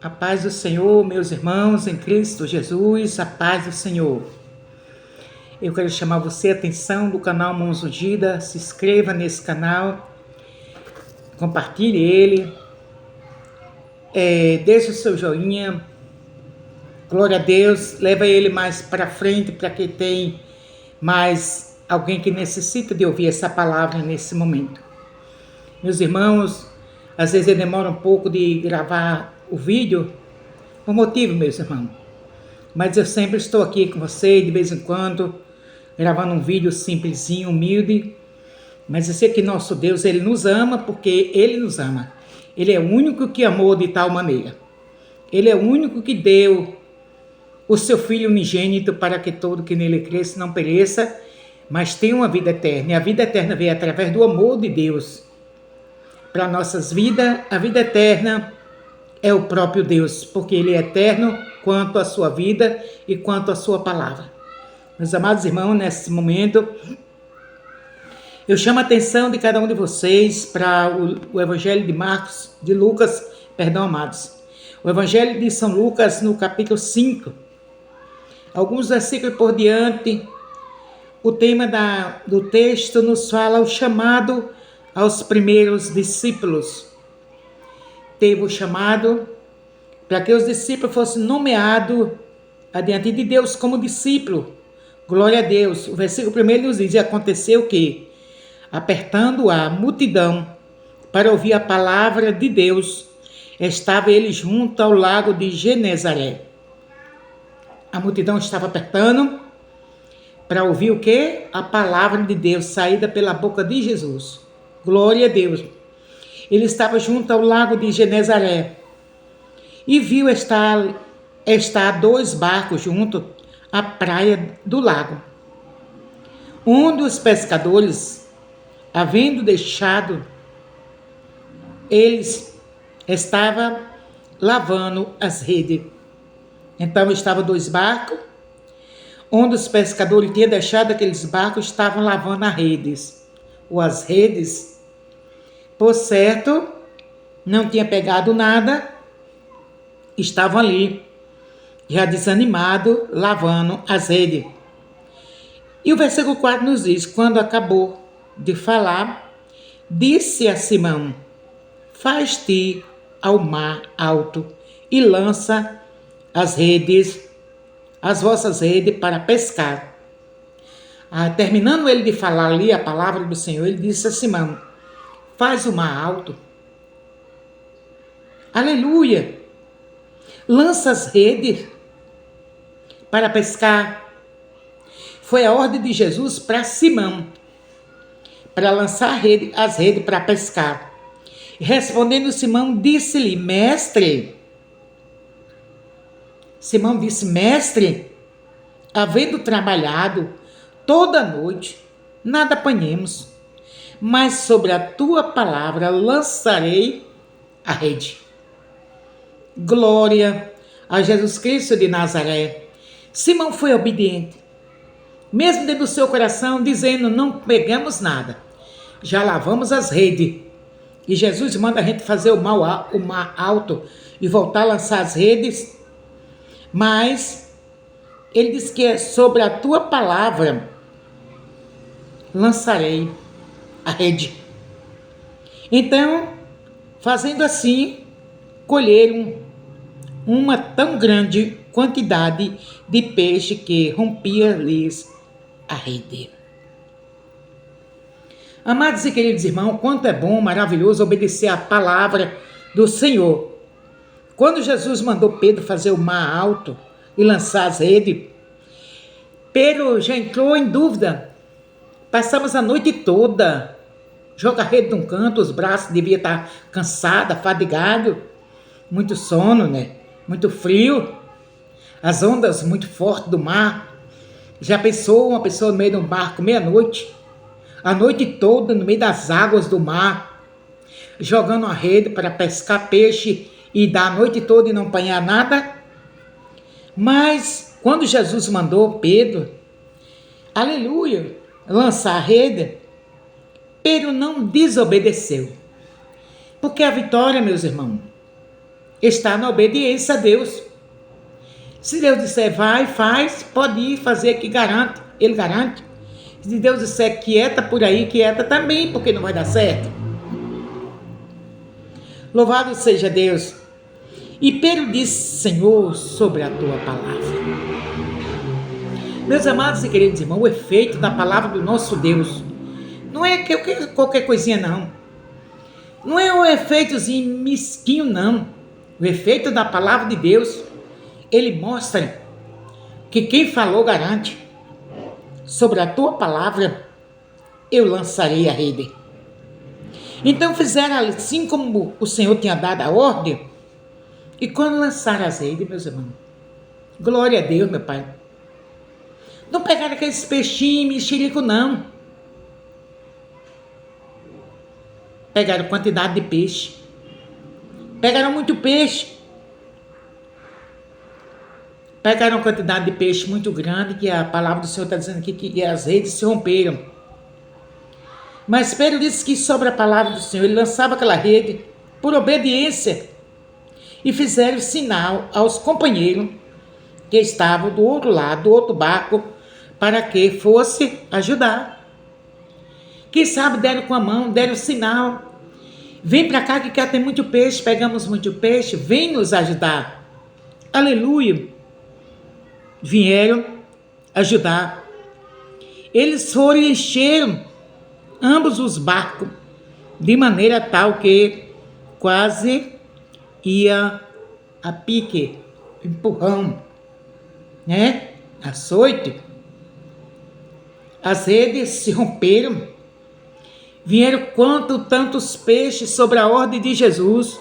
A paz do Senhor, meus irmãos em Cristo Jesus, a paz do Senhor. Eu quero chamar você a atenção do canal Mãos Ungidas. Se inscreva nesse canal, compartilhe ele, deixe o seu joinha, glória a Deus, leva ele mais para frente para que tenha mais alguém que necessita de ouvir essa palavra nesse momento. Meus irmãos, às vezes eu demoro um pouco de gravar o vídeo, por motivo, meus irmãos, mas eu sempre estou aqui com você, de vez em quando, gravando um vídeo simplesinho, humilde, mas eu sei que nosso Deus, Ele nos ama porque Ele nos ama. Ele é o único que amou de tal maneira. Ele é o único que deu o seu Filho unigênito para que todo que nele cresça não pereça, mas tenha uma vida eterna. E a vida eterna veio através do amor de Deus para nossas vidas. A vida eterna é o próprio Deus, porque Ele é eterno quanto a sua vida e quanto a sua palavra. Meus amados irmãos, nesse momento, eu chamo a atenção de cada um de vocês para o Evangelho de Lucas, amados. O Evangelho de São Lucas, no capítulo 5. Alguns versículos por diante, o tema do texto nos fala o chamado aos primeiros discípulos. Teve o chamado para que os discípulos fossem nomeados adiante de Deus como discípulo. Glória a Deus. O versículo 1 nos diz: e aconteceu que, apertando a multidão para ouvir a palavra de Deus, estava ele junto ao lago de Genezaré. A multidão estava apertando para ouvir o quê? A palavra de Deus saída pela boca de Jesus. Glória a Deus. Ele estava junto ao lago de Genezaré e viu estar dois barcos junto à praia do lago. Um dos pescadores, havendo deixado, eles estava lavando as redes. Então estavam dois barcos. Um dos pescadores tinha deixado aqueles barcos, estavam lavando as redes. Ou as redes, por certo, não tinha pegado nada, estavam ali, já desanimado, lavando as redes. E o versículo 4 nos diz: quando acabou de falar, disse a Simão: faz-te ao mar alto e lança as vossas redes para pescar. Terminando ele de falar ali a palavra do Senhor, ele disse a Simão: faz o mar alto. Aleluia! Lança as redes para pescar. Foi a ordem de Jesus para Simão, para lançar as redes para pescar. Respondendo Simão, disse-lhe: mestre. Simão disse: mestre, havendo trabalhado toda a noite, nada apanhemos, mas sobre a tua palavra lançarei a rede. Glória a Jesus Cristo de Nazaré. Simão foi obediente, mesmo dentro do seu coração, dizendo: não pegamos nada, já lavamos as redes. E Jesus manda a gente fazer o mar alto e voltar a lançar as redes. Mas ele diz que é sobre a tua palavra lançarei a rede. Então, fazendo assim, colheram uma tão grande quantidade de peixe que rompia-lhes a rede. Amados e queridos irmãos, quanto é bom, maravilhoso obedecer a palavra do Senhor. Quando Jesus mandou Pedro fazer o mar alto e lançar as redes, Pedro já entrou em dúvida. Passamos a noite toda, joga a rede de um canto, os braços deviam estar cansados, fadigados, muito sono, né? Muito frio, as ondas muito fortes do mar. Já pensou uma pessoa no meio de um barco meia-noite, a noite toda no meio das águas do mar, jogando a rede para pescar peixe e dar a noite toda e não apanhar nada? Mas quando Jesus mandou Pedro, aleluia, lançar a rede, Pedro não desobedeceu. Porque a vitória, meus irmãos, Está na obediência a Deus. Se Deus disser vai, faz, pode ir fazer que garante, Ele garante. Se Deus disser quieta por aí, quieta também, porque não vai dar certo. Louvado seja Deus. E Pedro disse, Senhor, sobre a tua palavra. Meus amados e queridos irmãos, o efeito da palavra do nosso Deus não é qualquer coisinha, não. Não é um efeitozinho mesquinho, não. O efeito da palavra de Deus, ele mostra que quem falou garante. Sobre a tua palavra, eu lançarei a rede. Então fizeram assim como o Senhor tinha dado a ordem. E quando lançaram as redes, meus irmãos, glória a Deus, meu Pai. Não pegaram aqueles peixinhos mexerico, não. Pegaram quantidade de peixe. Pegaram muito peixe. Pegaram quantidade de peixe muito grande, que a palavra do Senhor está dizendo aqui que as redes se romperam. Mas Pedro disse que sobre a palavra do Senhor, ele lançava aquela rede por obediência. E fizeram sinal aos companheiros que estavam do outro lado, do outro barco, para que fosse ajudar. Quem sabe deram com a mão, deram sinal. Vem para cá que cá tem muito peixe, pegamos muito peixe, vem nos ajudar. Aleluia. Vieram ajudar. Eles foram e encheram ambos os barcos, de maneira tal que quase ia a pique, empurrão, né? Açoite. As redes se romperam. Vieram tantos peixes sobre a ordem de Jesus,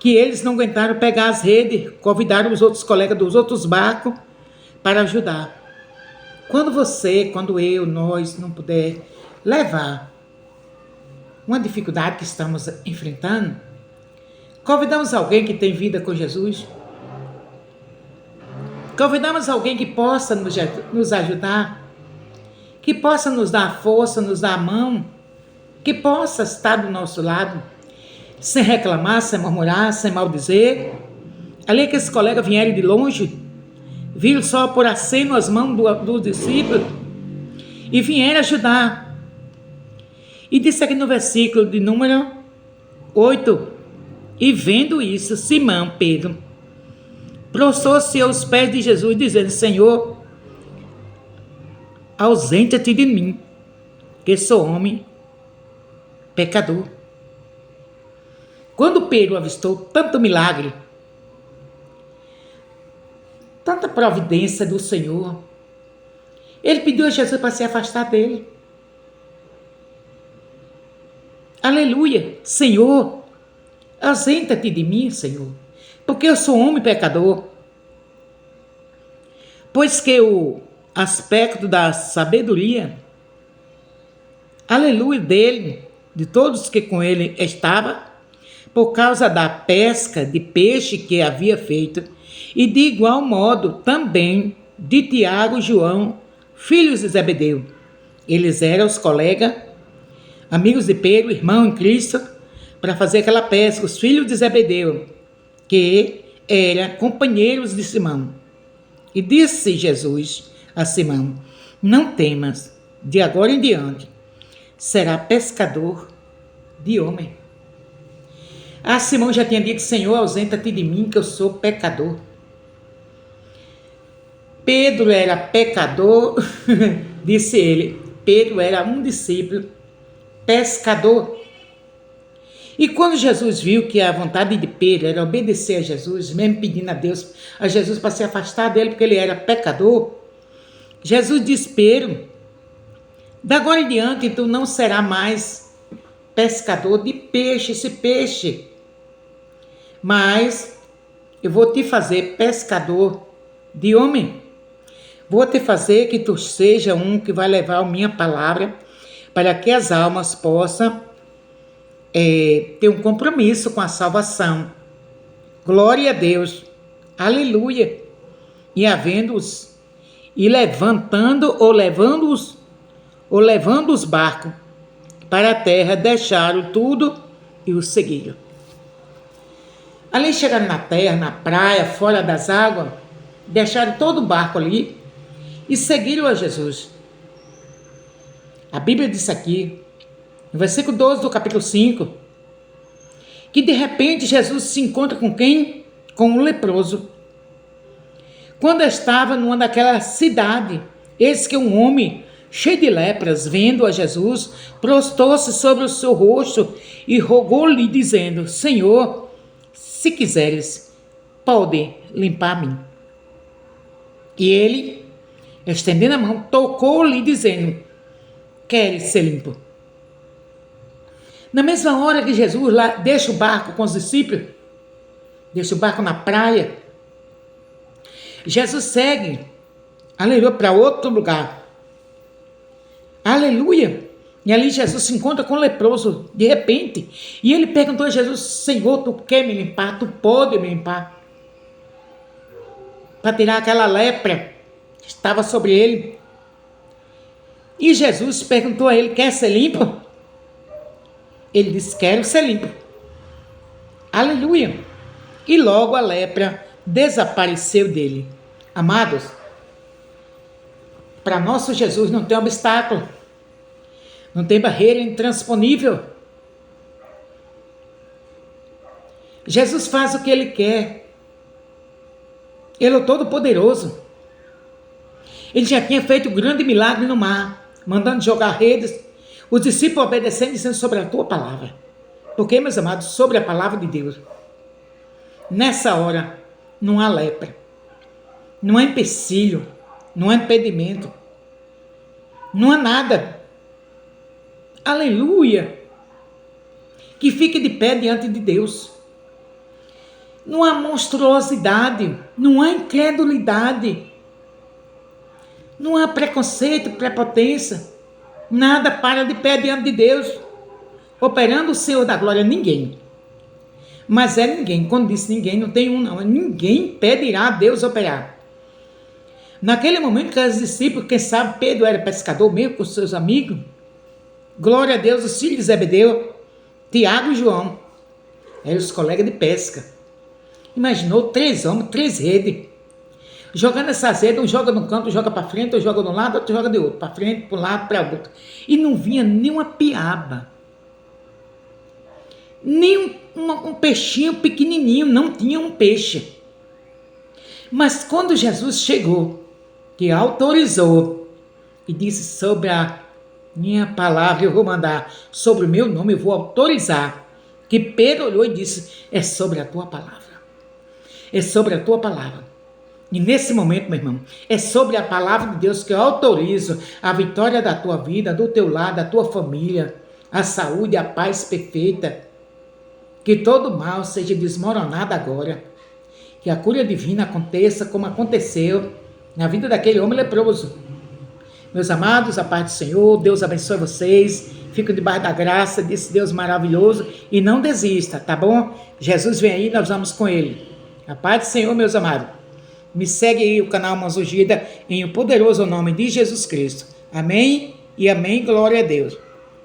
que eles não aguentaram pegar as redes, convidaram os outros colegas dos outros barcos para ajudar. Quando eu, nós não puder levar uma dificuldade que estamos enfrentando, convidamos alguém que tem vida com Jesus. Convidamos alguém que possa nos ajudar, que possa nos dar força, nos dar a mão, que possa estar do nosso lado, sem reclamar, sem murmurar, sem maldizer. Ali que esses colegas vieram de longe, viram só por aceno as mãos do discípulo e vieram ajudar. E disse aqui no versículo de número 8, e vendo isso, Simão Pedro prostrou-se aos pés de Jesus, dizendo, Senhor, ausenta-te de mim, que sou homem pecador. Quando Pedro avistou tanto milagre, tanta providência do Senhor, ele pediu a Jesus para se afastar dele. Aleluia, Senhor, ausenta-te de mim, Senhor, porque eu sou homem pecador. Pois que o aspecto da sabedoria, aleluia, dele, de todos que com ele estavam, por causa da pesca de peixe que havia feito, e de igual modo também de Tiago e João, filhos de Zebedeu. Eles eram os colegas, amigos de Pedro, irmão em Cristo, para fazer aquela pesca, os filhos de Zebedeu, que eram companheiros de Simão. E disse Jesus a Simão, não temas, de agora em diante, será pescador de homem. Simão já tinha dito, Senhor, ausenta-te de mim, que eu sou pecador. Pedro era pecador, disse ele. Pedro era um discípulo pescador. E quando Jesus viu que a vontade de Pedro era obedecer a Jesus, mesmo pedindo a Jesus para se afastar dele, porque ele era pecador, Jesus disse, Pedro, da agora em diante tu não será mais pescador de peixe, esse peixe, mas eu vou te fazer pescador de homem. Vou te fazer que tu seja um que vai levar a minha palavra para que as almas possam ter um compromisso com a salvação. Glória a Deus. Aleluia. E havendo-os, e levantando ou levando os barcos para a terra, deixaram tudo e o seguiram. Ali chegaram na terra, na praia, fora das águas, deixaram todo o barco ali e seguiram a Jesus. A Bíblia diz aqui, no versículo 12 do capítulo 5, que de repente Jesus se encontra com quem? Com um leproso. Quando estava numa daquela cidade, eis que um homem cheio de lepras, vendo a Jesus, prostrou-se sobre o seu rosto e rogou-lhe, dizendo: Senhor, se quiseres, pode limpar-me. E ele, estendendo a mão, tocou-lhe, dizendo: queres ser limpo? Na mesma hora que Jesus lá deixa o barco com os discípulos, deixa o barco na praia, Jesus segue, aleluia, para outro lugar. Aleluia. E ali Jesus se encontra com o leproso, de repente. E ele perguntou a Jesus: Senhor, tu quer me limpar? Tu pode me limpar? Para tirar aquela lepra que estava sobre ele. E Jesus perguntou a ele: quer ser limpo? Ele disse: quero ser limpo. Aleluia. E logo a lepra desapareceu dele. Amados, para nosso Jesus não tem obstáculo, não tem barreira intransponível. Jesus faz o que ele quer. Ele é o Todo-Poderoso. Ele já tinha feito um grande milagre no mar, mandando jogar redes, os discípulos obedecendo, dizendo: sobre a tua palavra. Porque, meus amados, sobre a palavra de Deus, nessa hora, não há lepra, não há empecilho, não há impedimento, não há nada. Aleluia! Que fique de pé diante de Deus. Não há monstruosidade, não há incredulidade, não há preconceito, prepotência, nada para de pé diante de Deus. Operando o Senhor da glória, ninguém. Mas é ninguém, quando disse ninguém, não tem um não, ninguém impedirá a Deus operar. Naquele momento que os discípulos, quem sabe Pedro era pescador mesmo com seus amigos, glória a Deus, os filhos de Zebedeu, Tiago e João, eram os colegas de pesca. Imaginou 3 homens, 3 redes, jogando essas redes, um joga num canto, joga para frente, um joga de um lado, outro joga de outro, para frente, para um lado, para outro. E não vinha nem uma piaba, nem um peixinho pequenininho, não tinha um peixe. Mas quando Jesus chegou, que autorizou e disse: sobre a minha palavra eu vou mandar, sobre o meu nome eu vou autorizar, que Pedro olhou e disse: é sobre a tua palavra, é sobre a tua palavra. E nesse momento, meu irmão, é sobre a palavra de Deus que eu autorizo a vitória da tua vida, do teu lar, da tua família, a saúde, a paz perfeita, que todo mal seja desmoronado agora, que a cura divina aconteça como aconteceu na vida daquele homem leproso. Meus amados, a paz do Senhor, Deus abençoe vocês, fiquem debaixo da graça desse Deus maravilhoso e não desista, tá bom? Jesus vem aí, nós vamos com ele. A paz do Senhor, meus amados. Me segue aí o canal Mãos Ungidas em o poderoso nome de Jesus Cristo. Amém e amém, glória a Deus.